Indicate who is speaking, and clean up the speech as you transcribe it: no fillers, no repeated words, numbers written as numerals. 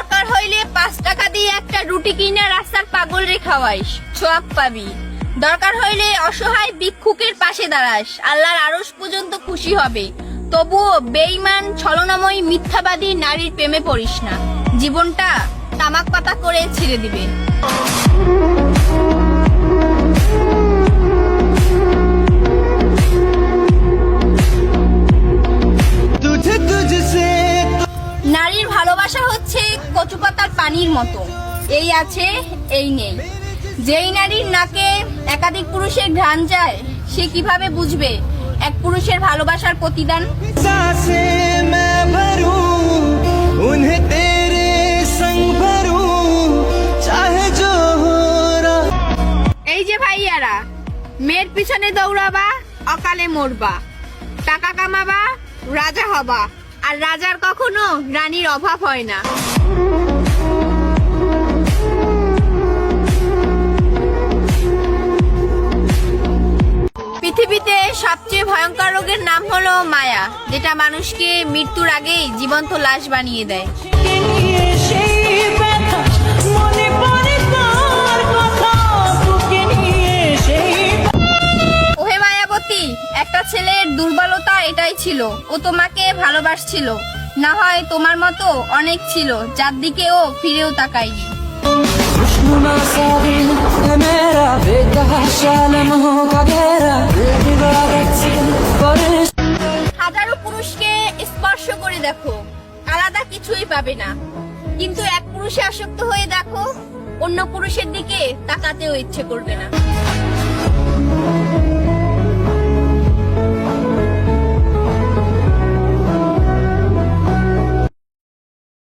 Speaker 1: দরকার হইলে 5 টাকা দিয়ে একটা রুটি কিনে রাস্তার পাগল রে খাওয়াইস, ছোয়াব পাবি। দরকার হইলে অসহায় ভিক্ষুকের পাশে দাঁড়াস, আল্লাহর আরশ পর্যন্ত খুশি হবে। তবুও বেঈমান ছলনাময়ী মিথ্যাবাদী নারীর প্রেমে পড়িস না, জীবনটা তামাক পাতা করে ছিঁড়ে দিবে। নারীর ভালোবাসা হচ্ছে কচুপাতার পানির মতো, এই আছে এই নেই। যেই নারীর নাকে একাধিক পুরুষের ঘ্রাণ যায়, সে কিভাবে বুঝবে এক পুরুষের ভালোবাসার প্রতিদান? এই যে ভাইয়ারা, মেয়ের পিছনে দৌড়াবা, অকালে মরবা। টাকা কামাবা, রাজা হবা, আর রাজার কখনো রানীর অভাব হয় না। পৃথিবীতে সবচেয়ে ভয়ঙ্কর রোগের নাম হলো মায়া, যেটা মানুষকে মৃত্যুর আগেই জীবন্ত লাশ বানিয়ে দেয়। ওহে মায়াবতী, একটা ছেলের দুর্বলতা এটাই ছিল, ও তোমাকে ভালোবাসছিল। না হয় তোমার মতো অনেক ছিল যার দিকে ও ফিরেও তাকায়নি। হাজারো পুরুষকে স্পর্শ করে দেখো, আলাদা কিছুই পাবে না। কিন্তু এক পুরুষে আসক্ত হয়ে দেখো, অন্য পুরুষের দিকে তাকাতেও ইচ্ছে করবে না।